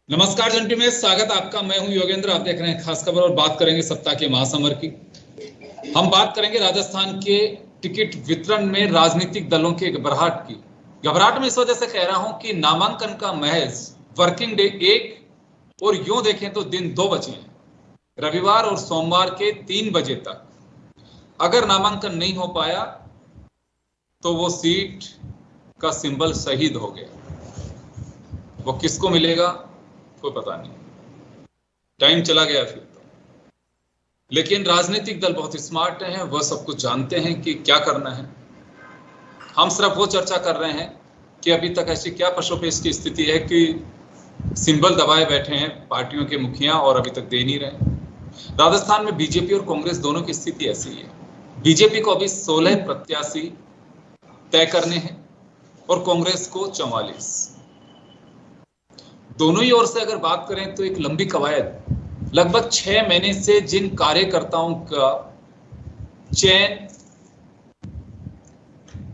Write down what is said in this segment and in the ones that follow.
नमस्कार जंटी में स्वागत आपका। मैं हूं योगेंद्र। आप देख रहे हैं खास खबर और बात करेंगे सप्ताह के महासमर की। हम बात करेंगे राजस्थान के टिकट वितरण में राजनीतिक दलों के घबराहट की। घबराहट में इस वजह से कह रहा हूं कि नामांकन का महज वर्किंग डे 1 और यूं देखें तो दिन 2 बचे हैं। रविवार और सोमवार के 3 बजे तक अगर नामांकन नहीं हो पाया तो वो सीट का सिंबल शहीद हो गया। वो किसको मिलेगा कोई पता नहीं, टाइम चला गया फिर तो। लेकिन राजनीतिक दल बहुत स्मार्ट हैं, वह सब कुछ जानते हैं कि क्या करना है। हम सिर्फ वो चर्चा कर रहे हैं कि अभी तक ऐसी क्या पशोपेश की स्थिति है कि सिंबल दबाए बैठे हैं पार्टियों के मुखिया और अभी तक दे नहीं रहे। राजस्थान में बीजेपी और कांग्रेस दोनों की स्थिति ऐसी है। बीजेपी को अभी 16 प्रत्याशी तय करने हैं और कांग्रेस को 44। दोनों ही ओर से अगर बात करें तो एक लंबी कवायद। लगभग 6 महीने से जिन कार्यकर्ताओं का चैन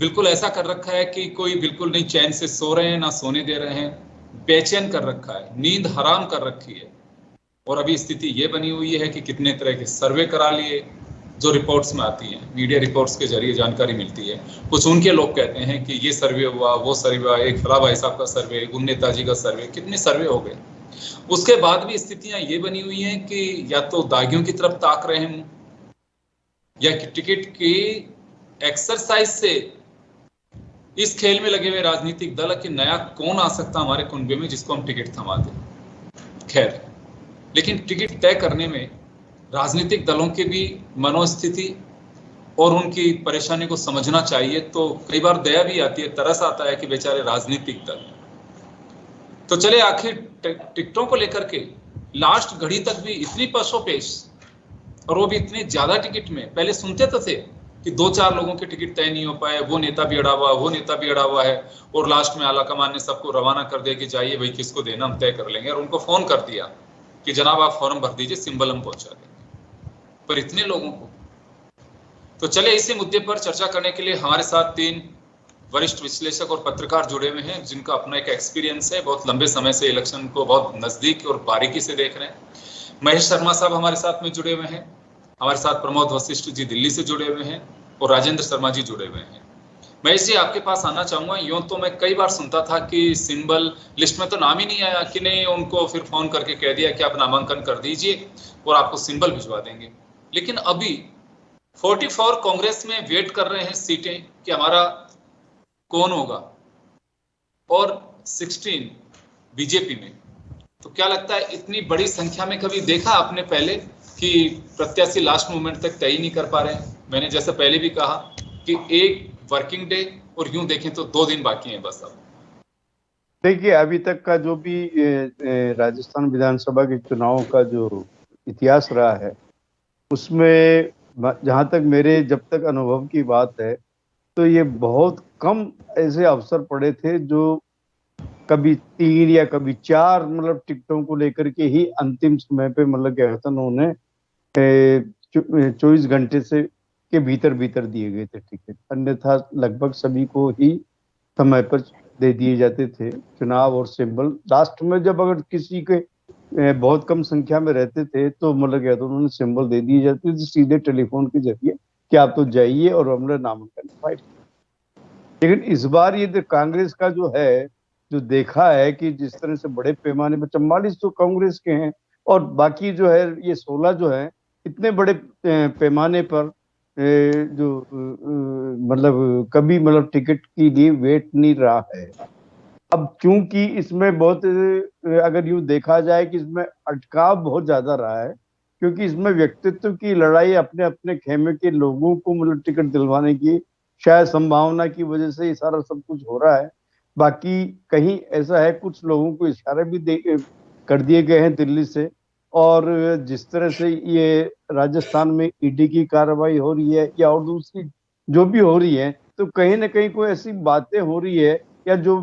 बिल्कुल ऐसा कर रखा है कि कोई बिल्कुल नहीं चैन से सो रहे हैं ना सोने दे रहे हैं, बेचैन कर रखा है, नींद हराम कर रखी है। और अभी स्थिति ये बनी हुई है कि कितने तरह के सर्वे करा लिए जो रिपोर्ट्स में आती हैं, मीडिया रिपोर्ट्स के जरिए जानकारी मिलती है। कुछ उनके लोग कहते हैं कि ये सर्वे हुआ, वो सर्वे हुआ, एक फला भाई साहब का सर्वे, उन नेताजी का सर्वे, कितने सर्वे हो गए। उसके बाद भी स्थितियां ये बनी हुई हैं कि या तो दागियों की तरफ ताक रहे हैं या कि टिकट की एक्सरसाइज से इस खेल में लगे हुए राजनीतिक दल कि नया कौन आ सकता हमारे कुनबे में जिसको हम टिकट थमा दें। खैर, लेकिन टिकट तय करने में राजनीतिक दलों की भी मनोस्थिति और उनकी परेशानी को समझना चाहिए। तो कई बार दया भी आती है, तरस आता है कि बेचारे राजनीतिक दल। तो चले आखिर टिकटों को लेकर के लास्ट घड़ी तक भी इतनी पशोपेश, और वो भी इतने ज्यादा टिकट में। पहले सुनते तो थे कि 2-4 लोगों के टिकट तय नहीं हो पाए, वो नेता भी अड़ा हुआ, वो नेता भी अड़ा हुआ है, और लास्ट में आलाकमान ने सबको रवाना कर दिया कि जाइए भाई किसको देना हम तय कर लेंगे, और उनको फोन कर दिया कि जनाब आप फॉर्म भर दीजिए, सिंबल हम पहुंचा देंगे। पर इतने लोगों को। तो चले इसी मुद्दे पर चर्चा करने के लिए हमारे साथ 3 वरिष्ठ विश्लेषक और पत्रकार जुड़े हुए हैं जिनका अपना एक एक्सपीरियंस है, बहुत लंबे समय से इलेक्शन को बहुत नजदीक और बारीकी से देख रहे हैं। महेश शर्मा साहब हमारे साथ में जुड़े हुए हैं, हमारे साथ प्रमोद वशिष्ठ जी दिल्ली से जुड़े हुए हैं, और राजेंद्र शर्मा जी जुड़े हुए हैं। महेश जी, आपके पास आना चाहूंगा। यूं तो मैं कई बार सुनता था कि सिंबल लिस्ट में तो नाम ही नहीं आया, कि नहीं उनको फिर फोन करके कह दिया कि आप नामांकन कर दीजिए और आपको सिंबल भिजवा देंगे। लेकिन अभी 44 कांग्रेस में वेट कर रहे हैं सीटें कि हमारा कौन होगा, और 16 बीजेपी में। तो क्या लगता है इतनी बड़ी संख्या में कभी देखा आपने पहले कि प्रत्याशी लास्ट मोमेंट तक तय ही नहीं कर पा रहे हैं? मैंने जैसे पहले भी कहा कि एक वर्किंग डे और यूं देखें तो 2 दिन बाकी हैं बस। अब देखिए, अभी तक का जो भी राजस्थान विधानसभा के चुनाव का जो इतिहास रहा है, उसमें जहां तक मेरे जब तक अनुभव की बात है, तो ये बहुत कम ऐसे अवसर पड़े थे जो कभी 3 या कभी 4 मतलब टिकटों को लेकर के ही अंतिम समय पे मतलब क्या कहता उन्होंने 24 घंटे से के भीतर भीतर दिए गए थे टिकट। अन्यथा लगभग सभी को ही समय पर दे दिए जाते थे चुनाव और सिंबल। लास्ट में जब अगर किसी के बहुत कम संख्या में रहते थे तो मतलब क्या था उन्होंने सिंबल दे दिए जाते थे सीधे टेलीफोन के जरिए कि आप तो जाइए और हमने नामांकन फाइल। लेकिन इस बार ये कांग्रेस का जो है, जो देखा है कि जिस तरह से बड़े पैमाने पर 44 तो कांग्रेस के हैं और बाकी जो है ये 16 जो है, इतने बड़े पैमाने पर जो मतलब कभी मतलब टिकट के लिए वेट नहीं रहा है। अब चूंकि इसमें बहुत अगर यूं देखा जाए कि इसमें अटकाव बहुत ज्यादा रहा है, क्योंकि इसमें व्यक्तित्व की लड़ाई अपने अपने खेमे के लोगों को मतलब टिकट दिलवाने की शायद संभावना की वजह से ये सारा सब कुछ हो रहा है। बाकी कहीं ऐसा है, कुछ लोगों को इशारे भी कर दिए गए हैं दिल्ली से, और जिस तरह से ये राजस्थान में ईडी की कार्रवाई हो रही है या और दूसरी जो भी हो रही है, तो कहीं ना कहीं कोई ऐसी बातें हो रही है या जो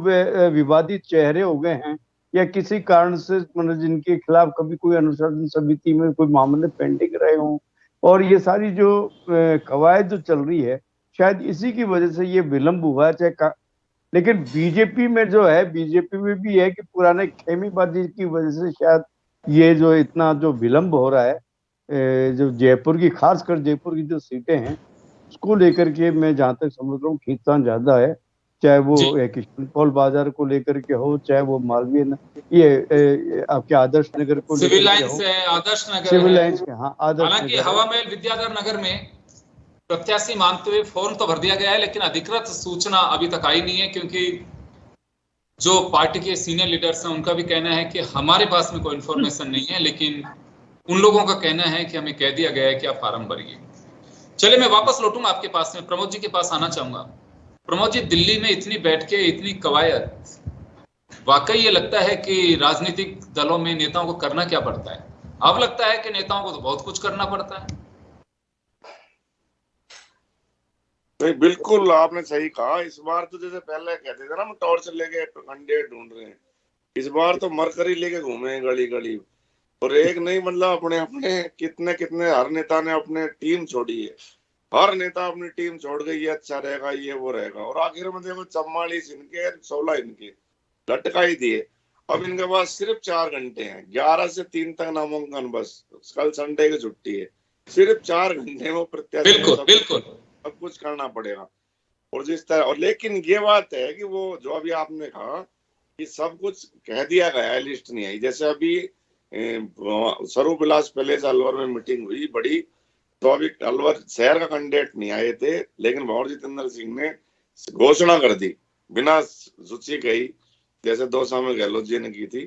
विवादित चेहरे हो गए हैं या किसी कारण से मतलब जिनके खिलाफ कभी कोई अनुशासन समिति में कोई मामले पेंडिंग रहे हों, और ये सारी जो कवायद जो चल रही है, शायद इसी की वजह से ये विलंब हुआ है। चाहे लेकिन बीजेपी में जो है, बीजेपी में भी है कि पुराने खेमीबाजी की वजह से शायद ये जो इतना जो विलंब हो रहा है, जो जयपुर की, खासकर जयपुर की जो सीटें हैं उसको लेकर के मैं जहां तक समझ रहा हूँ खींचतान ज्यादा है। चाहे वो जी। किशन पॉल बाजार को लेकर के हो, चाहे वो मालवीय ये आपके आदर्श नगर को सिविल लेकर के लाइन्स हो, है, आदर्श नगर सिविल है। लाइंस के, हाँ आदर्श हालांकि नगर है। हवा महल विद्याधर नगर में प्रत्याशी मानते हुए फॉर्म तो भर दिया गया है, लेकिन अधिकृत सूचना अभी तक आई नहीं है, क्योंकि जो पार्टी के सीनियर लीडर्स हैं उनका भी कहना है कि हमारे पास में कोई इन्फॉर्मेशन नहीं है, लेकिन उन लोगों का कहना है कि हमें कह दिया गया है कि आप फार्म भरिए। चलिए मैं वापस लौटूंगा आपके पास में, प्रमोद जी के पास आना चाहूंगा। प्रमोद जी, दिल्ली में इतनी बैठकें, इतनी कवायद, वाकई ये लगता है कि राजनीतिक दलों में नेताओं को करना क्या पड़ता है? अब लगता है कि नेताओं को तो बहुत कुछ करना पड़ता है। नहीं, बिल्कुल आपने सही कहा। इस बार तो जैसे पहले कहते थे ना, हम टॉर्च लेके कैंडिडेट ढूंढ रहे हैं, इस बार तो मरकरी लेके घूमे गली गली। और एक नहीं, मतलब अपने अपने कितने कितने हर नेता ने अपने टीम छोड़ी है, हर नेता अपनी टीम छोड़ गई, ये अच्छा रहेगा, ये वो रहेगा। और आखिर में देखो 44 इनके, 16 इनके लटका ही दिए। अब इनके पास सिर्फ 4 घंटे हैं, 11 से 3 तक नामांकन, बस कल संडे की छुट्टी है। सिर्फ 4 घंटे में प्रत्याशी बिल्कुल बिल्कुल सब कुछ करना पड़ेगा। और जिस तरह, और लेकिन ये बात है कि वो जो अभी आपने कहा कि सब कुछ कह दिया गया है, लिस्ट नहीं आई। जैसे अभी स्वरूप विलास पैलेस अलवर में मीटिंग हुई बड़ी, तो अभी अलवर शहर का कैंडिडेट नहीं आए थे, लेकिन भंवर जितेंद्र सिंह ने घोषणा कर दी बिना सूची कही, जैसे 2 साल में गहलोत जी ने की थी।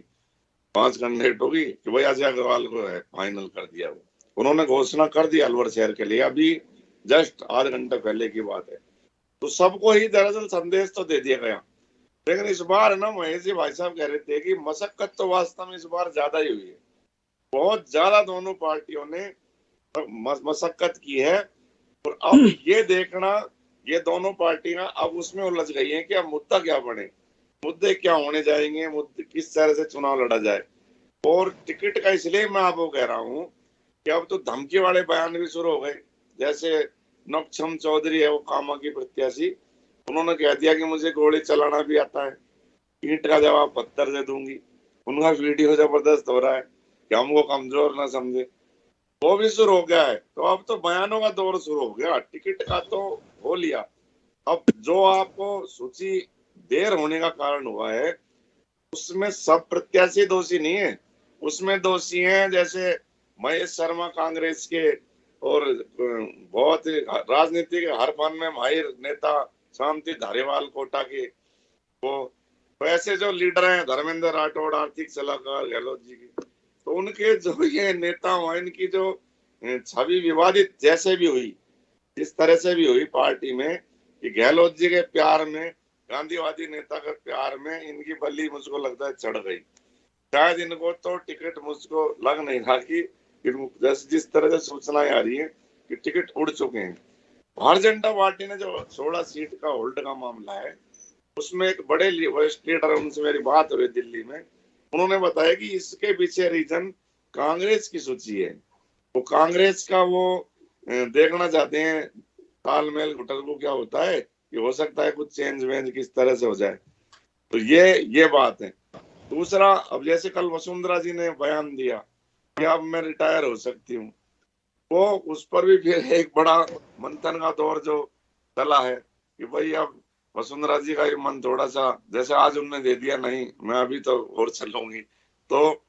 5 कैंडिडेट होगी कि भाई अजय अग्रवाल को है फाइनल कर दिया। वो उन्होंने घोषणा कर दी अलवर शहर के लिए, अभी जस्ट आध घंटे पहले की बात है। तो सबको ही दरअसल संदेश तो दे दिया गया। लेकिन इस बार ना, महेश जी भाई साहब कह रहे थे कि मशक्कत तो वास्तव में इस बार ज्यादा ही हुई है, बहुत ज्यादा दोनों पार्टियों ने मशक्कत की है। और अब ये देखना, ये दोनों पार्टियां अब उसमें उलझ गई हैं कि अब मुद्दा क्या बने, मुद्दे क्या होने जाएंगे, मुद्दे किस तरह से चुनाव लड़ा जाए। और टिकट का इसलिए मैं आपको कह रहा हूँ कि अब तो धमकी वाले बयान भी शुरू हो गए। जैसे नक्षम चौधरी है, वो कामा की प्रत्याशी, उन्होंने कह दिया कि मुझे गोली चलाना भी आता है, ईंट का जवाब पत्थर से दूंगी। उनका वीडियो जबरदस्त हो रहा है कि हमको कमजोर ना समझे, वो भी शुरू हो गया है। तो अब तो बयानों का दौर शुरू हो गया। टिकट का तो हो लिया, अब जो आपको सूची देर होने का कारण हुआ है, उसमें सब प्रत्याशी दोषी नहीं है। उसमें दोषी हैं जैसे महेश शर्मा कांग्रेस के, और बहुत राजनीति के हर फन में माहिर नेता शांति धारीवाल कोटा के, वो ऐसे जो लीडर हैं, धर्मेंद्र राठौड़ आर्थिक सलाहकार गहलोत जी की, तो उनके जो ये नेता हुए, इनकी जो छवि विवादित जैसे भी हुई, इस तरह से भी हुई पार्टी में कि गहलोत जी के प्यार में, गांधीवादी नेता के प्यार में इनकी बल्ली मुझको लगता है चढ़ गई। शायद इनको तो टिकट, मुझको लग नहीं रहा कि जैसे जिस तरह से सूचनाएं आ रही है कि टिकट उड़ चुके हैं। भारतीय जनता पार्टी ने जो 16 सीट का होल्ड का मामला है, उसमें एक बड़े वरिष्ठ लीडर, उनसे मेरी बात हुई दिल्ली में, उन्होंने बताया कि इसके पीछे रीजन कांग्रेस की सूची है। वो कांग्रेस का वो देखना चाहते हैं तालमेल घुटन को क्या होता है, कि हो सकता है कुछ चेंज वेंज किस तरह से हो जाए। तो ये बात है। दूसरा, अब जैसे कल वसुंधरा जी ने बयान दिया कि अब मैं रिटायर हो सकती हूँ, वो उस पर भी फिर एक बड़ा मंथन का दौर जो चला है कि भाई अब वसुंधरा जी का ये मन थोड़ा सा, जैसे आज उन्होंने दे दिया, नहीं मैं अभी तो और चलूंगी। तो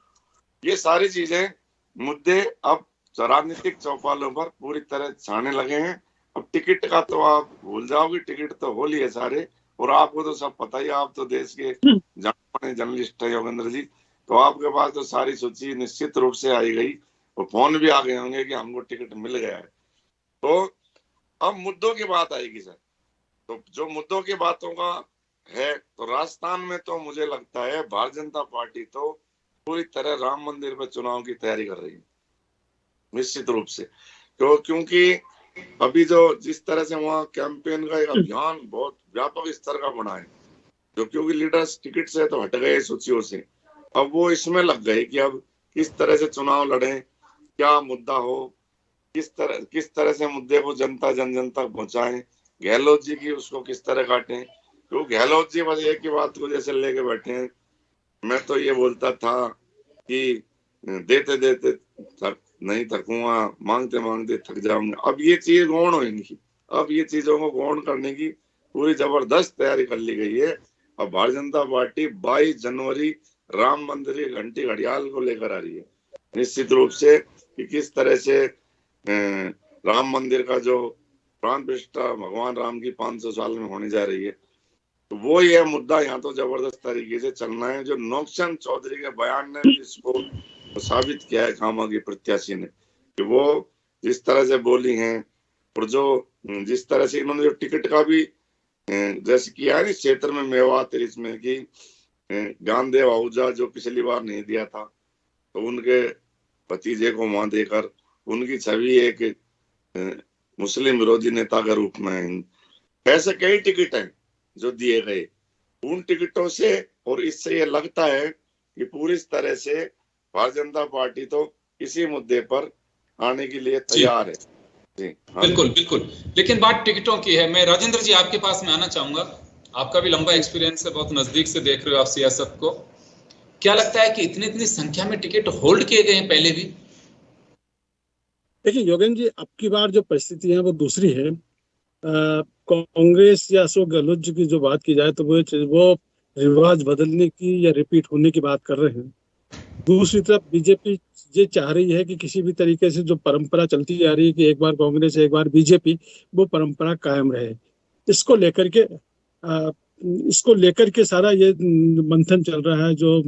ये सारी चीजें, मुद्दे अब राजनीतिक चौपालों पर पूरी तरह छाने लगे हैं। अब टिकट का तो आप भूल जाओगे, टिकट तो हो लिए सारे। और आपको तो सब पता ही, आप तो देश के जाने जर्नलिस्ट है योगेंद्र जी, तो आपके पास तो सारी सूची निश्चित रूप से आई गई, और फोन भी आ गए होंगे कि हमको टिकट मिल गया है। तो अब मुद्दों की बात आएगी सर, तो जो मुद्दों की बातों का है, तो राजस्थान में तो मुझे लगता है भारतीय जनता पार्टी तो पूरी तरह राम मंदिर पर चुनाव की तैयारी कर रही है, निश्चित रूप से। क्योंकि अभी जो जिस तरह से वहाँ कैंपेन का एक अभियान बहुत व्यापक स्तर का बना है, जो क्योंकि लीडर्स टिकट से तो हट गए सूचियों से, अब वो इसमें लग गए कि अब किस तरह से चुनाव लड़े, क्या मुद्दा हो, किस तरह से मुद्दे को जनता जन जन तक पहुंचाएं, गहलोत जी की उसको किस तरह काटें। तो गहलोत जी बस एक ही बात को जैसे लेके बैठे हैं। मैं तो ये बोलता था कि देते देते नहीं थकूंगा, मांगते मांगते थक जाऊंगा। अब ये चीज गौण हो इनकी, अब ये चीजों को गौण करने की पूरी जबरदस्त तैयारी कर ली गई है। अब भारतीय जनता पार्टी 22 जनवरी राम मंदिर की घंटी घड़ियाल को लेकर आ रही है, निश्चित रूप से कि किस तरह से राम मंदिर का जो प्राण प्रतिष्ठा भगवान राम की 500 साल में होने जा रही है, तो वो ये मुद्दा यहाँ तो जबरदस्त तरीके से चलना है। जो नौचंद चौधरी के बयान ने भी इसको साबित किया है, कामा की प्रत्याशी ने, कि वो जिस तरह से बोली हैं और जो जिस तरह से इन्होंने जो टिकट का भी जैसे किया है इस क्षेत्र में मेवात इसमें कि ज्ञानदेव आहूजा जो पिछली बार नहीं दिया था, तो उनके भतीजे को वहां देकर उनकी छवि एक मुस्लिम विरोधी नेता के रूप में, ऐसे कई टिकट हैं जो दिए गए। उन टिकटों से और इससे ये लगता है कि पूरी तरह से भारतीय जनता पार्टी तो इसी मुद्दे पर आने के लिए तैयार है। जी हाँ। बिल्कुल बिल्कुल, लेकिन बात टिकटों की है। मैं राजेंद्र जी आपके पास में आना चाहूंगा, आपका भी लंबा एक्सपीरियंस है, बहुत नजदीक से देख रहे हो आप सियासत को। क्या लगता है कि इतनी संख्या में टिकट होल्ड किए गए हैं पहले भी? देखिए योगेंद्र जी, अब की बार जो परिस्थिति है वो दूसरी है। कांग्रेस या अशोक गहलोत जी की जो बात की जाए तो वो रिवाज बदलने की या रिपीट होने की बात कर रहे हैं। दूसरी तरफ बीजेपी ये चाह रही है कि किसी भी तरीके से जो परंपरा चलती आ रही है कि एक बार कांग्रेस एक बार बीजेपी, वो परंपरा कायम रहे। इसको लेकर के सारा ये मंथन चल रहा है, जो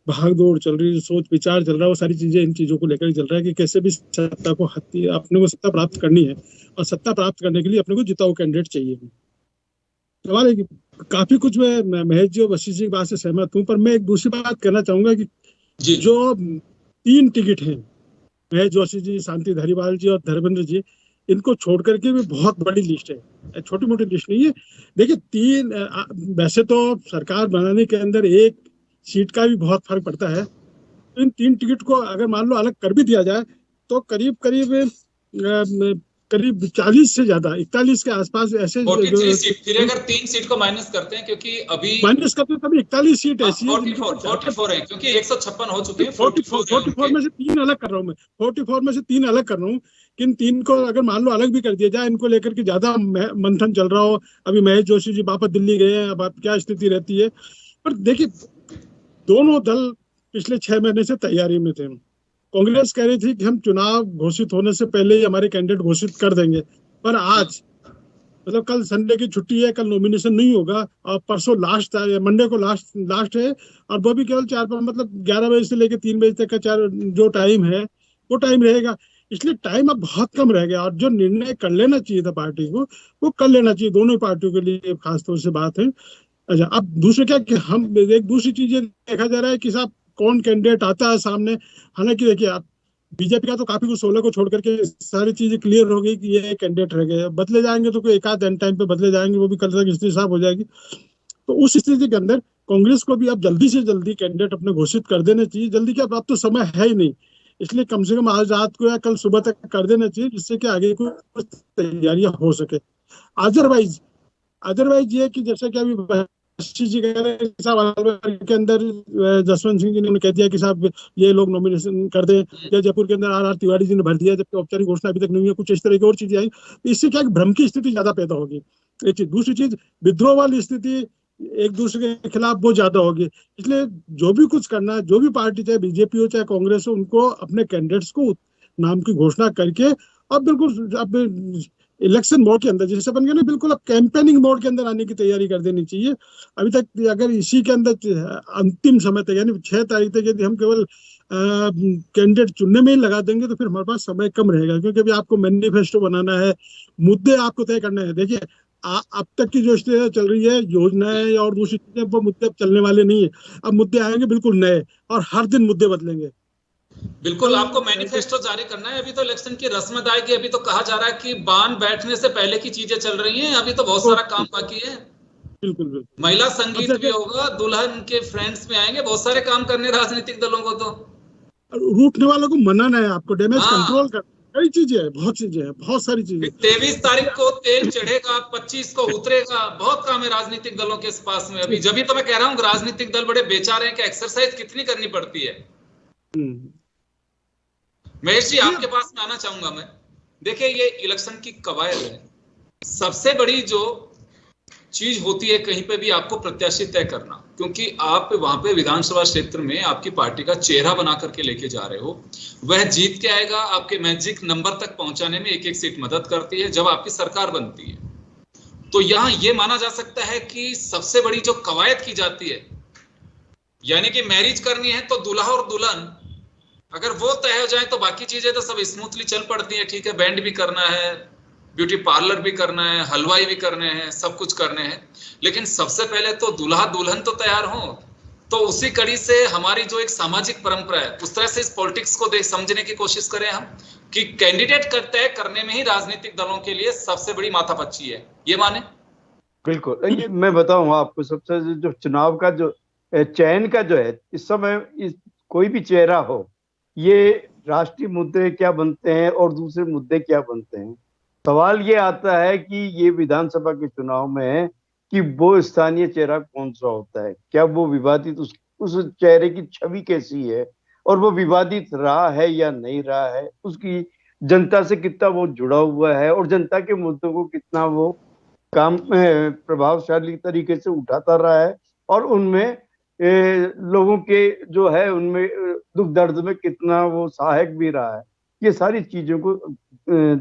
भागदौड़ चल रही है, सोच विचार चल रहा है, वो सारी चीजें इन चीजों को लेकर चल रहा है कि कैसे भी सत्ता को अपने को सत्ता प्राप्त करनी है, और सत्ता प्राप्त करने के लिए अपने को जिताऊ कैंडिडेट चाहिए। सवाल है कि काफी कुछ मैं महेश जी और वशिष्ठ जी की बात से सहमत हूँ, पर मैं एक दूसरी बात कहना चाहूंगा कि जो 3 टिकट हैं, महेश जोशी जी, शांति धारीवाल जी और धर्मेंद्र जी, इनको छोड़ करके भी बहुत बड़ी लिस्ट है, छोटी मोटी लिस्ट नहीं है। देखिए वैसे तो सरकार बनाने के अंदर एक सीट का भी बहुत फर्क पड़ता है। इन 3 टिकट को अगर मान लो अलग कर भी दिया जाए तो करीब 40 से ज्यादा 41 के आसपास ऐसे 43 सीट, फिर अगर 3 सीट को माइनस करते हैं, क्योंकि अभी माइनस करते हैं तभी 41 सीट ऐसी है, 44 है, क्योंकि 156 हो चुके हैं। 44 में से 3 अलग कर रहा हूँ मैं, 44 में से 3 अलग कर रहा हूँ। किन 3 को अगर मान लो अलग भी कर दिया जाए, इनको लेकर के ज्यादा मंथन चल रहा हो। अभी महेश जोशी जी वापस दिल्ली गए हैं, अब क्या स्थिति रहती है। पर देखिए दोनों दल पिछले 6 महीने से तैयारी में थे। कांग्रेस कह रही थी कि हम चुनाव घोषित होने से पहले ही हमारे कैंडिडेट घोषित कर देंगे, पर आज मतलब कल संडे की छुट्टी है, कल नॉमिनेशन नहीं होगा, और परसों लास्ट मंडे को लास्ट है, और वो भी केवल 11 बजे से लेकर 3 बजे तक का जो टाइम है वो टाइम रहेगा। इसलिए टाइम अब बहुत कम रह गया, और जो निर्णय कर लेना चाहिए था पार्टी को वो कर लेना चाहिए, दोनों पार्टियों के लिए खासतौर से बात है। अच्छा, अब दूसरे क्या कि हम एक दूसरी चीज ये देखा जा रहा है कि साहब कौन कैंडिडेट आता है सामने। हालांकि देखिए आप बीजेपी का तो काफी कुछ 16 को छोड़ करके सारी चीजें क्लियर हो गई कि ये कैंडिडेट रह गए, बदले जाएंगे तो कोई एक आध एंड टाइम पे बदले जाएंगे, वो भी कल तक स्थिति साफ हो जाएगी। तो उस स्थिति के अंदर कांग्रेस को भी अब जल्दी से जल्दी कैंडिडेट अपने घोषित कर देना चाहिए। जल्दी क्या, अब तो समय है ही नहीं, इसलिए कम से कम आज रात को या कल सुबह तक कर देना चाहिए, जिससे कि आगे कुछ तैयारियां हो सके। अदरवाइज ये कि जैसे कि अभी जी कह रहे हैं साहब के अंदर जसवंत सिंह जी ने कह दिया कि साहब ये लोग नॉमिनेशन कर दें, या जयपुर के अंदर आर तिवारी जी ने भर दिया, जबकि औपचारिक घोषणा अभी तक नहीं हुई है, कुछ इस तरह की और चीजें आई। इससे क्या भ्रम की स्थिति ज्यादा पैदा होगी, एक चीज। दूसरी चीज, विद्रोह वाली स्थिति एक दूसरे के खिलाफ बहुत ज्यादा होगी। इसलिए जो भी कुछ करना है, जो भी पार्टी चाहे बीजेपी हो चाहे कांग्रेस हो, उनको अपने कैंडिडेट्स को नाम की घोषणा करके और बिल्कुल अब इलेक्शन मोड के अंदर जैसे बन गया ना, बिल्कुल अब कैंपेनिंग मोड के अंदर आने की तैयारी कर देनी चाहिए। अभी तक अगर इसी के अंदर अंतिम समय तक यानी 6 तारीख तक यदि हम केवल कैंडिडेट चुनने में ही लगा देंगे तो फिर हमारे पास समय कम रहेगा, क्योंकि अभी आपको मैनिफेस्टो बनाना है, मुद्दे आपको तय करने हैं। देखिए अब तक की जो स्थिति चल रही है, योजनाएं और दूसरी चीजें, वो मुद्दे चलने वाले नहीं है। अब मुद्दे आएंगे बिल्कुल नए, और हर दिन मुद्दे बदलेंगे। बिल्कुल आपको मैनिफेस्टो जारी करना है। अभी तो इलेक्शन की रस्म आएगी, अभी तो कहा जा रहा है कि बान बैठने से पहले की चीजें चल रही हैं, अभी तो बहुत सारा काम बाकी है। बिल्कुल महिला संगीत भी होगा, दुल्हन के फ्रेंड्स में आएंगे, बहुत सारे काम करने राजनीतिक दलों को। तो रूठने वालों को मनाना है, आपको डैमेज कंट्रोल करना कई चीजें है, बहुत चीजें है, बहुत सारी चीजें। 23 तारीख को तेल चढ़ेगा, 25 को उतरेगा, बहुत काम है राजनीतिक दलों के पास में अभी। जब ही तो मैं कह रहा हूँ राजनीतिक दल बड़े बेचारे हैं कि एक्सरसाइज कितनी करनी पड़ती है। महेश जी आपके पास में आना चाहूंगा मैं। देखिए ये इलेक्शन की कवायद है, सबसे बड़ी जो चीज होती है कहीं पे भी आपको प्रत्याशी तय करना, क्योंकि आप वहां पे विधानसभा क्षेत्र में आपकी पार्टी का चेहरा बना करके लेके जा रहे हो, वह जीत के आएगा, आपके मैजिक नंबर तक पहुंचाने में एक एक सीट मदद करती है जब आपकी सरकार बनती है। तो यहां यह माना जा सकता है कि सबसे बड़ी जो कवायद की जाती है, यानी कि मैरिज करनी है तो दूल्हा और दुल्हन अगर वो तय हो जाए तो बाकी चीजें तो सब स्मूथली चल पड़ती है। ठीक है, बैंड भी करना है, ब्यूटी पार्लर भी करना है, हलवाई भी करने हैं, सब कुछ करने हैं, लेकिन सबसे पहले तो दूल्हा दुल्हन तो तैयार हो। तो उसी कड़ी से हमारी जो एक सामाजिक परंपरा है उस तरह से इस पॉलिटिक्स को समझने की कोशिश करें हम कि कैंडिडेट तय करने में ही राजनीतिक दलों के लिए सबसे बड़ी माथापच्ची है, ये माने। बिल्कुल, ये मैं बताऊंगा आपको। सबसे जो चुनाव का जो चयन का जो है इस समय कोई भी चेहरा हो, ये राष्ट्रीय मुद्दे क्या बनते हैं और दूसरे मुद्दे क्या बनते हैं। सवाल ये आता है कि ये विधानसभा के चुनाव में है कि वो स्थानीय चेहरा कौन सा होता है, क्या वो विवादित उस चेहरे की छवि कैसी है और वो विवादित रहा है या नहीं रहा है, उसकी जनता से कितना वो जुड़ा हुआ है और जनता के मुद्दों को कितना वो काम प्रभावशाली तरीके से उठाता रहा है और उनमें लोगों के जो है उनमें दुख दर्द में कितना वो सहायक भी रहा है। ये सारी चीजों को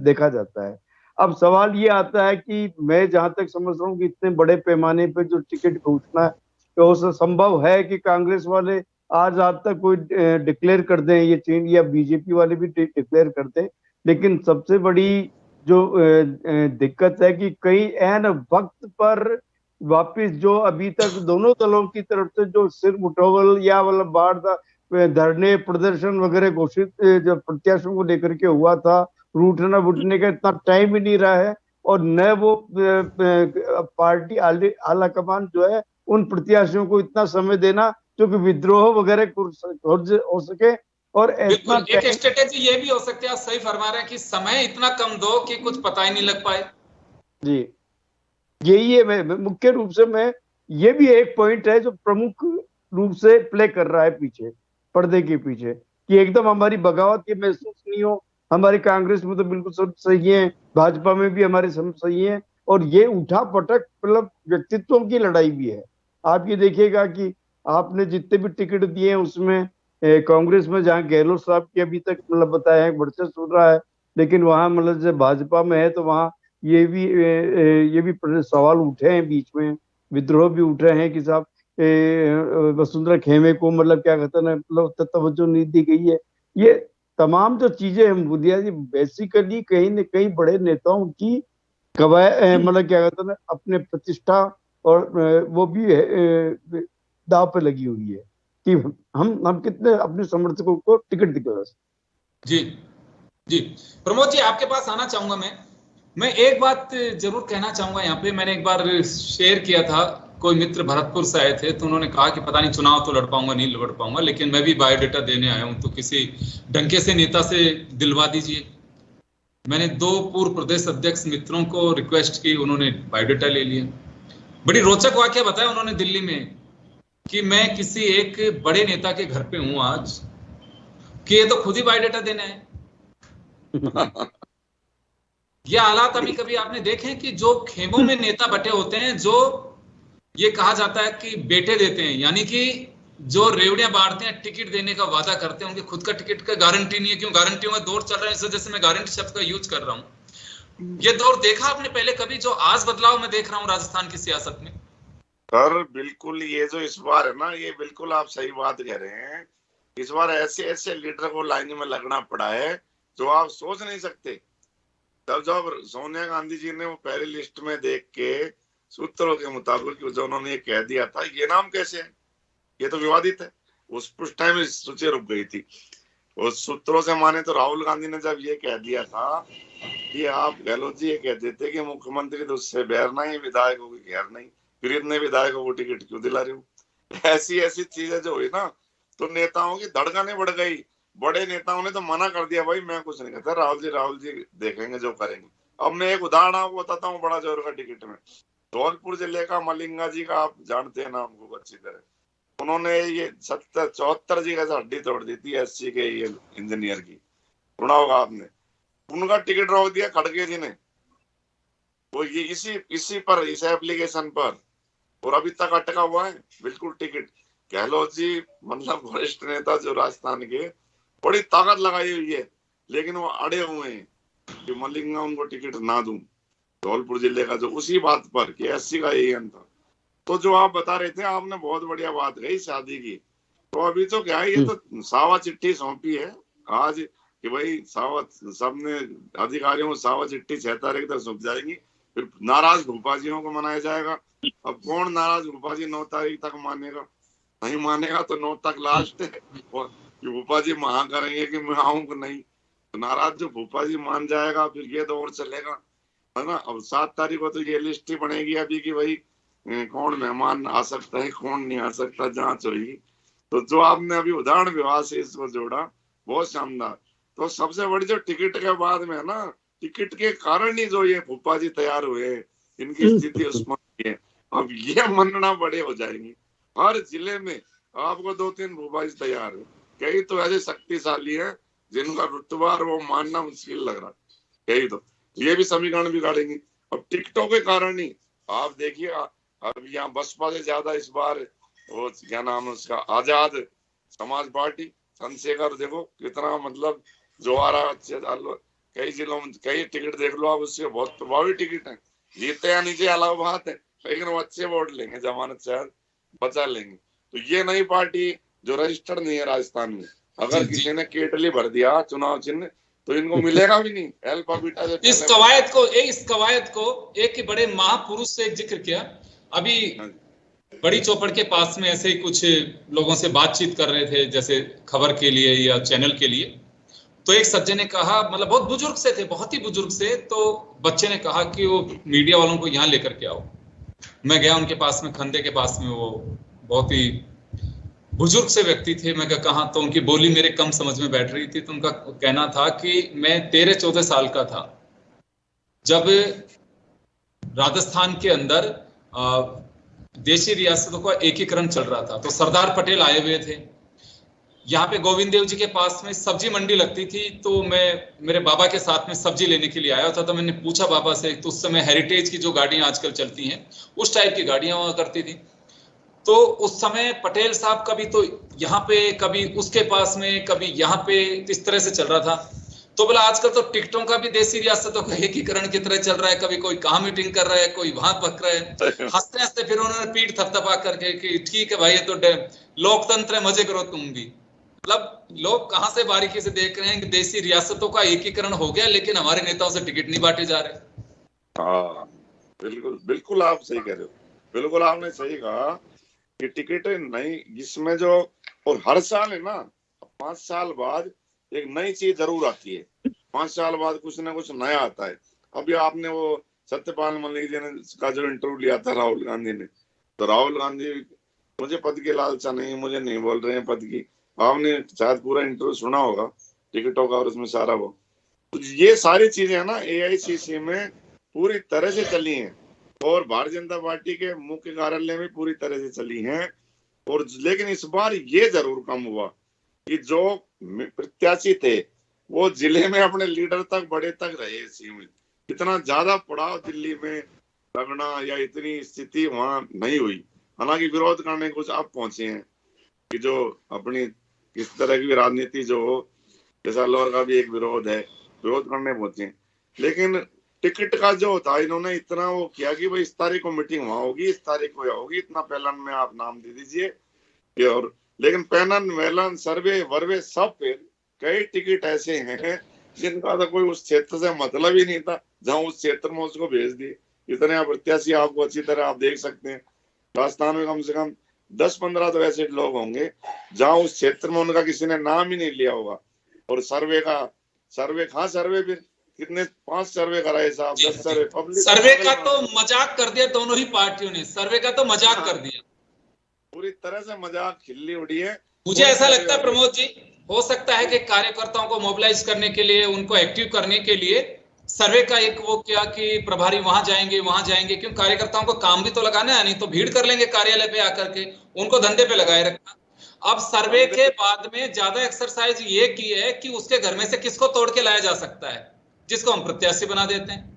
देखा जाता है। अब सवाल ये आता है कि मैं जहां तक समझ रहा हूँ कि इतने बड़े पैमाने पे जो टिकट घोषणा तो संभव है कि कांग्रेस वाले आज तक कोई डिक्लेयर कर दें ये चेंज, या बीजेपी वाले भी डिक्लेयर कर दें, लेकिन सबसे बड़ी जो दिक्कत है कि कई ऐन वक्त पर वापिस जो अभी तक दोनों दलों की तरफ से जो सिर मुठोवल या मतलब बाढ़ धरने प्रदर्शन वगैरह घोषित जो प्रत्याशियों को लेकर के हुआ था, रूठना बुटने का इतना टाइम ही नहीं रहा है और न वो पार्टी आला कमान जो है उन प्रत्याशियों को इतना समय देना जो कि विद्रोह वगैरह हो सके। और बिल्कुल एक स्ट्रेटेजी ये भी हो सकती है, आप सही फरमा रहे हैं कि समय इतना कम दो कि कुछ पता ही नहीं लग पाए। जी, यही है मुख्य रूप से मैं ये भी एक पॉइंट है जो प्रमुख रूप से प्ले कर रहा है पीछे पर्दे के पीछे, कि एकदम हमारी बगावत ये महसूस नहीं हो। हमारी कांग्रेस में तो बिल्कुल सब सही है, भाजपा में भी हमारे सब सही है, और ये उठा पटक मतलब व्यक्तित्वों की लड़ाई भी है। आप ये देखिएगा कि आपने जितने भी टिकट दिए हैं उसमें कांग्रेस में जहाँ गहलोत साहब की अभी तक मतलब बताया है वर्चस्व हो रहा है, लेकिन वहां मतलब जब भाजपा में है तो वहां ये भी सवाल उठे हैं, बीच में विद्रोह भी उठ रहे हैं कि साहब वसुंधरा खेमे को मतलब क्या कहते हैं मतलब तवज्जो नहीं दी गई है। ये तमाम जो चीजें हैं बुनियादी बेसिकली कहीं न कहीं बड़े नेताओं की मतलब क्या कहते हैं अपने प्रतिष्ठा और वो भी दाव पे लगी हुई है कि हम कितने अपने समर्थकों को टिकट दिखा। जी जी प्रमोद जी आपके पास आना चाहूंगा मैं एक बात जरूर कहना चाहूंगा यहाँ पे। मैंने एक बार शेयर किया था, कोई मित्र भरतपुर से आए थे तो उन्होंने कहा कि पता नहीं चुनाव तो लड़ पाऊंगा नहीं लड़ पाऊंगा, लेकिन मैं भी बायोडाटा देने आया हूं तो किसी डंके से नेता से दिलवा दीजिए। मैंने 2 पूर्व प्रदेश अध्यक्ष मित्रों को रिक्वेस्ट की, उन्होंने बायोडाटा ले लिया। बड़ी रोचक वाकया बताया उन्होंने दिल्ली में कि मैं किसी एक बड़े नेता के घर पे हूं आज कि ये तो खुद ही बायोडाटा देने आए। ये हालात अभी कभी आपने देखे हैं कि जो खेमों में नेता बटे होते हैं, जो ये कहा जाता है कि बेटे देते हैं, यानी कि जो रेवड़ियां बांटते हैं, टिकट देने का वादा करते हैं, उनके खुद का टिकट का गारंटी नहीं है। क्यों? गारंटियों का दौर चल रहा है, इस वजह से मैं गारंटी शब्द का यूज कर रहा हूं। ये दौर देखा आपने पहले कभी, जो आज बदलाव मैं देख रहा हूं राजस्थान की सियासत में? सर बिल्कुल, ये जो इस बार है ना, ये बिल्कुल आप सही बात कह रहे हैं। इस बार ऐसे ऐसे लीडर को लाइन में लगना पड़ा है जो आप सोच नहीं सकते। तब जब सोनिया गांधी जी ने वो पहली लिस्ट में देख के सूत्रों के मुताबिक जो उन्होंने ये कह दिया था, ये नाम कैसे है, ये तो विवादित है, उस टाइम सूची रुक गई थी। उस सूत्रों से माने तो राहुल गांधी ने जब ये कह दिया था कि आप गहलोत जी ये कहते थे कि मुख्यमंत्री तो उससे बैर नहीं, विधायकों की घेर नहीं, फिर इतने विधायकों को टिकट क्यों दिला रहे हो। ऐसी ऐसी चीजें जो हुई ना, तो नेताओं की धड़कनें बढ़ गई बड़े नेताओं ने तो मना कर दिया, भाई मैं कुछ नहीं कहता, राहुल जी देखेंगे जो करेंगे। अब मैं एक उदाहरण आपको बताता हूँ बड़ा जोर का टिकट में। धौलपुर जिले का मलिंगा जी का आप जानते हैं नाम को अच्छी तरह, उन्होंने ये 74 जी का हड्डी तोड़ दी थी एससी के ये इंजीनियर की, सुना होगा आपने। उनका टिकट रोक दिया खड़गे जी ने, वो ये इसी पर, इस एप्लीकेशन पर, और अभी तक अटका हुआ है बिल्कुल टिकट। गहलोत जी मतलब वरिष्ठ नेता जो राजस्थान के, बड़ी ताकत लगाई हुई है, लेकिन वो अड़े हुए हैं कि मलिंगा उनको टिकट ना दूं धौलपुर जिले का, जो उसी बात पर कि एससी का यही अंत था। तो जो आप बता रहे थे, आपने बहुत बढ़िया बात कही शादी की। तो अभी तो क्या है, ये तो सावा चिट्ठी सौंपी है आज कि भाई सावा, सबने अधिकारियों को सावा चिट्ठी 6 तारीख तक सौंप जाएगी, फिर नाराज भूपाजियों को मनाया जाएगा। अब कौन नाराज भूपाजी 9 तारीख तक मानेगा, नहीं मानेगा तो 9 तक लास्ट है, और भूपाजी महा करेंगे कि मैं आऊं कि नहीं। तो नाराज जो भूपाजी मान जाएगा फिर ये दौर चलेगा, है ना। अब 7 तारीख को तो ये लिस्ट ही बनेगी अभी कि भाई कौन मेहमान आ सकता है, कौन नहीं आ सकता, जांच होगी। तो जो आपने अभी उदाहरण विवाह से इसको जोड़ा, बहुत शानदार। तो सबसे बड़ी जो टिकट के बाद में है ना, टिकट के कारण ही जो ये भूपा जी तैयार हुए, इनकी स्थिति उसमें है। अब ये मनना बड़े हो जाएंगे, हर जिले में आपको 2-3 भूपा जी तैयार है। कई तो ऐसे शक्तिशाली है जिनका रुतबा वो मानना मुश्किल लग रहा है, कई तो ये भी समीकरण बिगाड़ेंगे। अब टिकटों के कारण ही आप देखिए, अब यहाँ बसपा से ज्यादा इस बार वो क्या नाम है उसका, आजाद समाज पार्टी, चंद्रशेखर देखो कितना मतलब जो आ रहा है, कई जिलों में कई टिकट देख लो आप, उससे बहुत प्रभावी टिकट है। जीते या नीचे अलग बात है, लेकिन वो अच्छे वोट लेंगे, जमानत शायद बचा लेंगे। तो ये नई पार्टी जो रजिस्टर्ड नहीं है राजस्थान में, अगर किसी ने केटली भर दिया चुनाव चिन्ह तो इनको मिलेगा भी नहीं। अल्फा बीटा से इस कवायद को एक बड़े महापुरुष से जिक्र किया। अभी बड़ी चौपड़ के पास में ऐसे ही कुछ लोगों से बातचीत कर रहे थे, जैसे खबर के लिए या चैनल के लिए। तो एक सज्जन ने कहा, मतलब बहुत बुजुर्ग से थे, बहुत ही बुजुर्ग से, तो बच्चे ने कहा कि वो मीडिया वालों को यहाँ लेकर के आओ। मैं गया उनके पास में, खंडे के पास में, वो बहुत ही बुजुर्ग से व्यक्ति थे। मैं कहा, तो उनकी बोली मेरे कम समझ में बैठ रही थी। तो उनका कहना था कि मैं 13-14 साल का था जब राजस्थान के अंदर देशी रियासतों का एकीकरण चल रहा था। तो सरदार पटेल आए हुए थे यहाँ पे, गोविंद देव जी के पास में सब्जी मंडी लगती थी। तो मैं मेरे बाबा के साथ में सब्जी लेने के लिए आया था। तो मैंने पूछा बाबा से, तो उस समय हेरिटेज की जो गाड़ियां आजकल चलती हैं उस टाइप की गाड़ियां हुआ करती थी। तो उस समय पटेल साहब कभी तो यहाँ पे, कभी उसके पास में, कभी यहाँ पे, इस तरह से चल रहा था। तो बोला आजकल तो टिकटों का भी देशी रियासतों का एकीकरण की तरह चल रहा है, कभी कोई कहाँ मीटिंग कर रहा है, कोई वहां पक रहा है। हंसते हंसते फिर उन्होंने पीठ थपथपा करके कि ठीक है भाई, ये तो लोकतंत्र है, मजे करो तुम भी। मतलब लोग कहाँ से बारीकी से देख रहे हैं कि देशी रियासतों का एकीकरण हो गया, लेकिन हमारे नेताओं से टिकट नहीं बांटे जा रहे। हाँ बिल्कुल बिल्कुल आप सही कह रहे हो, बिल्कुल आपने सही कहा कि टिकट नहीं, जिसमें जो, और हर साल है ना 5 साल बाद एक नई चीज जरूर आती है, 5 साल बाद कुछ ना कुछ नया आता है। अभी आपने वो सत्यपाल मलिक जी ने का जो इंटरव्यू लिया था राहुल गांधी ने, तो राहुल गांधी मुझे पद की लालसा नहीं, मुझे नहीं बोल रहे हैं पद की। आपने शायद पूरा इंटरव्यू सुना होगा टिकटों का, और उसमें सारा वो, तो ये सारी चीजें है ना AICC में पूरी तरह से चली हैं, और भारतीय जनता पार्टी के मुख्य कार्यालय में पूरी तरह से चली हैं। और लेकिन इस बार ये जरूर कम हुआ कि जो प्रत्याशी थे वो जिले में अपने लीडर तक, बड़े तक रहे। सीमित इतना ज्यादा पड़ाव दिल्ली में लगना या इतनी स्थिति वहां नहीं हुई। हालांकि विरोध करने कुछ आप पहुंचे हैं कि जो अपनी इस तरह की राजनीति जो हो, जैसा लोअर का भी एक विरोध है, विरोध करने पहुंचे। लेकिन टिकट का जो था, इन्होंने इतना वो किया कि भाई इस तारीख को मीटिंग वहां होगी, इस तारीख को यहाँ होगी, इतना पैनल में आप नाम दे दीजिए। और लेकिन पैनल वेलन सर्वे वर्वे सब पे कई टिकट ऐसे हैं जिनका तो कोई उस क्षेत्र से मतलब ही नहीं था, जहां उस क्षेत्र में उसको भेज दिए। इतने प्रत्याशी आपको अच्छी तरह आप देख सकते हैं, राजस्थान में कम से कम 10-15 तो ऐसे लोग होंगे जहां उस क्षेत्र में उनका किसी ने नाम ही नहीं लिया होगा। और सर्वे कहाँ सर्वे, फिर कितने 5 सर्वे कराए साहब, 10 सर्वे। पब्लिक सर्वे का तो मजाक कर दिया दोनों ही पार्टियों ने, सर्वे का तो मजाक कर दिया, पूरी तरह से मजाक खिल्ली उड़ी है। मुझे ऐसा लगता है प्रमोद जी, हो सकता है कि कार्यकर्ताओं को मोबिलाइज करने के लिए, उनको एक्टिव करने के लिए सर्वे का एक वो किया कि प्रभारी वहां जाएंगे, क्यों कार्यकर्ताओं को काम भी तो लगाना है, नहीं तो भीड़ कर लेंगे कार्यालय पे आकर के, उनको धंधे पे लगाए रखा। अब सर्वे के बाद में ज्यादा एक्सरसाइज ये की है कि उसके घर में से किसको तोड़ के लाया जा सकता है, जिसको हम प्रत्याशी बना देते हैं।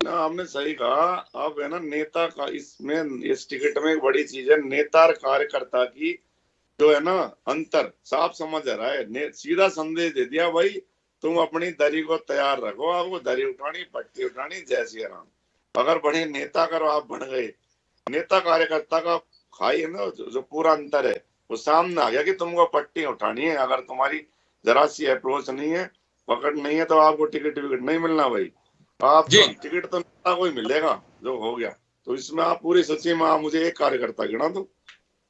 ना, आपने सही कहा। अब है ना, नेता का इसमें, इस टिकट में एक बड़ी चीज है, नेता और कार्यकर्ता की जो है ना अंतर साफ समझ आ रहा है। सीधा संदेश दे दिया, भाई तुम अपनी दरी को तैयार रखो, आपको दरी उठानी, पट्टी उठानी, जय श्री राम। अगर बड़े नेता करो आप बन गए, नेता कार्यकर्ता का खाई है ना जो पूरा अंतर है वो सामने आ गया कि तुमको पट्टी उठानी है। अगर तुम्हारी जरा सी अप्रोच नहीं है, पकड़ नहीं है, तो आपको टिकट विकट नहीं मिलना भाई। आप टिकट तो नेता को ही मिलेगा जो हो गया। तो इसमें आप पूरी सूची में आप मुझे एक कार्यकर्ता गिना दो,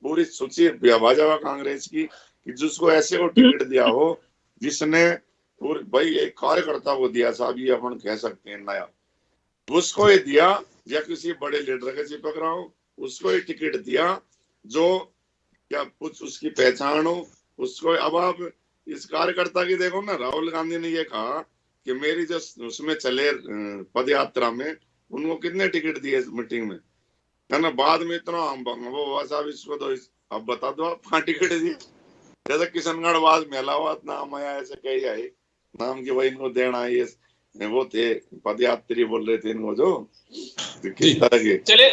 पूरी सूची भाजपा कांग्रेस की, कि जिसको ऐसे को टिकट दिया हो जिसने पूरे, भाई एक कार्यकर्ता को दिया साहब, ये अपन कह सकते हैं नया, उसको ये दिया, या किसी बड़े लीडर के चिपक रहा हो उसको ये टिकट दिया जो क्या कुछ उसकी पहचान हो उसको। अब आप इस कार्यकर्ता की देखो ना, राहुल गांधी ने ये कहा कि मेरी जो उसमें चले पद यात्रा में, उनको कितने टिकट दिए मीटिंग में, है ना। बाद में इतना वो साहब इसको तो अब बता दो आप कहाँ टिकट दिए। जैसे किशनगढ़ बाद मेलावात नाम आया, ऐसे कही आई नाम की भाई इनको देना, ये वो थे पदयात्री बोल रहे थे इनको, जो किस तरह के। चले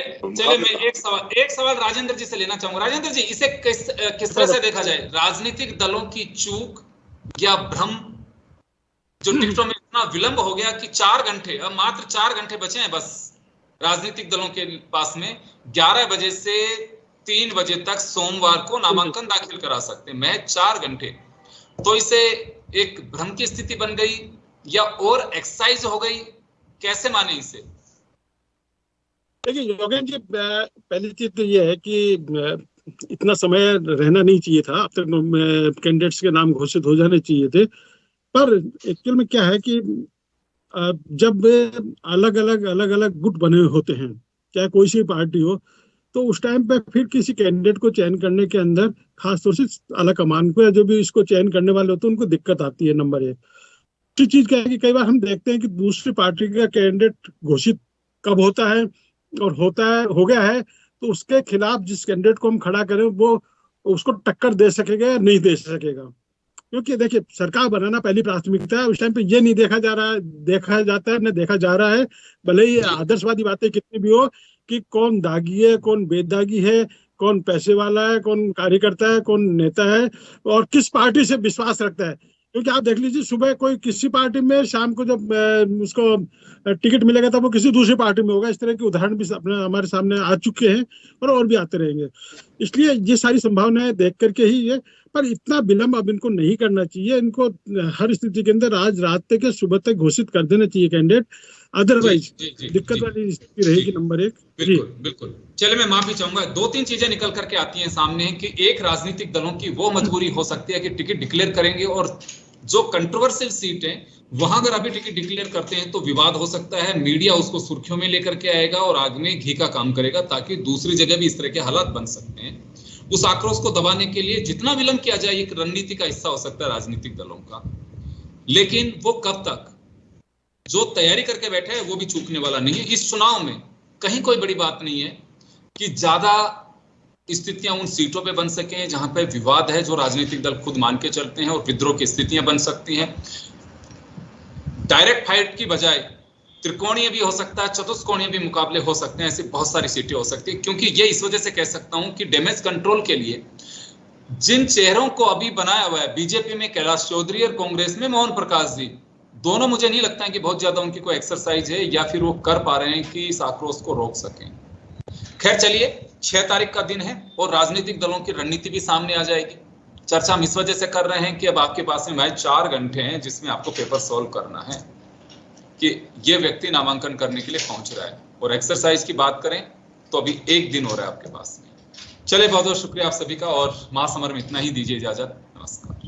मैं एक सवाल राजेंद्र जी से लेना चाहूंगा। राजेंद्र जी, इसे किस तरह से देखा जाए? राजनीतिक दलों की चूक या भ्रम, जो टिकटों में इतना विलंब हो गया कि 4 घंटे, अब मात्र 4 घंटे बचे हैं बस राजनीतिक दलों के पास में, 11 बजे से 3 बजे तक सोमवार को नामांकन दाखिल करा सकते हैं, मैं 4 घंटे। तो इसे एक भ्रम की स्थिति बन गई या और एक्सरसाइज हो गई, कैसे माने इसे? देखिए योगेन जी, पहली चीज तो ये है कि इतना समय रहना नहीं चाहिए था, अब तक कैंडिडेट्स के नाम घोषित हो जाने चाहिए थे। पर एक्चुअल में क्या है कि जब अलग अलग गुट बने होते हैं, चाहे कोई सी पार्टी हो, तो उस टाइम पे फिर किसी कैंडिडेट को चयन करने के अंदर खासतौर से आला कमान को या जो भी इसको चयन करने वाले होते हैं उनको दिक्कत आती है। नंबर 1 दूसरी चीज क्या है कि कई बार हम देखते हैं कि दूसरी पार्टी का कैंडिडेट घोषित कब होता है और हो गया है, तो उसके खिलाफ जिस कैंडिडेट को हम खड़ा करें वो उसको टक्कर दे सकेगा या नहीं दे सकेगा। क्योंकि देखिए, सरकार बनाना पहली प्राथमिकता है। उस टाइम पे ये नहीं देखा जाता है, न देखा जा रहा है, भले ही आदर्शवादी बातें कितनी भी हो, कि कौन दागी है, कौन बेदागी है, कौन पैसे वाला है, कौन कार्यकर्ता है, कौन नेता है, और किस पार्टी से विश्वास रखता है। क्योंकि आप देख लीजिए, सुबह कोई किसी पार्टी में, शाम को जब उसको टिकट मिलेगा तब वो किसी दूसरी पार्टी में होगा। इस तरह के उदाहरण भी अपने हमारे सामने आ चुके हैं और भी आते रहेंगे। इसलिए ये सारी संभावनाएं देख करके ही ये, पर इतना विलंब अब इनको नहीं करना चाहिए। इनको हर स्थिति के अंदर आज रात तक या सुबह तक घोषित कर देना चाहिए कैंडिडेट, अदरवाइज दिक्कत वाली स्थिति रहेगी। नंबर 1। बिल्कुल। चले मैं माफी चाहूंगा, 2-3 चीजें निकल करके आती हैं सामने कि एक, राजनीतिक दलों की वो मजबूरी हो सकती है कि टिकट डिक्लेयर करेंगे, और जो कंट्रोवर्शियल सीट है वहां अगर अभी टिकट डिक्लेयर करते हैं तो विवाद हो सकता है, मीडिया उसको सुर्खियों में लेकर के आएगा और आग में घी का काम करेगा, ताकि दूसरी जगह भी इस तरह के हालात बन सकते हैं। उस आक्रोश को दबाने के लिए जितना विलंब किया जाए, एक रणनीति का हिस्सा हो सकता है राजनीतिक दलों का, लेकिन वो कब तक? जो तैयारी करके बैठे हैं वो भी चूकने वाला नहीं है। इस चुनाव में कहीं कोई बड़ी बात नहीं है कि ज्यादा स्थितियां उन सीटों पे बन सके जहां पे विवाद है, जो राजनीतिक दल खुद मान के चलते हैं, और विद्रोह की स्थितियां बन सकती हैं। डायरेक्ट फाइट की बजाय त्रिकोणीय भी हो सकता है, चतुष्कोणीय भी मुकाबले हो सकते हैं, ऐसी बहुत सारी सीटें हो सकती है। क्योंकि ये इस वजह से कह सकता हूं कि डैमेज कंट्रोल के लिए जिन चेहरों को अभी बनाया हुआ है, बीजेपी में कैलाश चौधरी और कांग्रेस में मोहन प्रकाश जी, दोनों मुझे नहीं लगता है कि बहुत ज्यादा उनकी कोई एक्सरसाइज है या फिर वो कर पा रहे हैं कि इस आक्रोश को रोक सकें। खैर चलिए, 6 तारीख का दिन है और राजनीतिक दलों की रणनीति भी सामने आ जाएगी। चर्चा हम इस वजह से कर रहे हैं कि अब आपके पास में महज 4 घंटे हैं जिसमें आपको पेपर सॉल्व करना है कि ये व्यक्ति नामांकन करने के लिए पहुंच रहा है। और एक्सरसाइज की बात करें तो अभी 1 दिन हो रहा है आपके पास में। चले, बहुत बहुत शुक्रिया आप सभी का, और महासमर में इतना ही, दीजिए इजाजत, नमस्कार।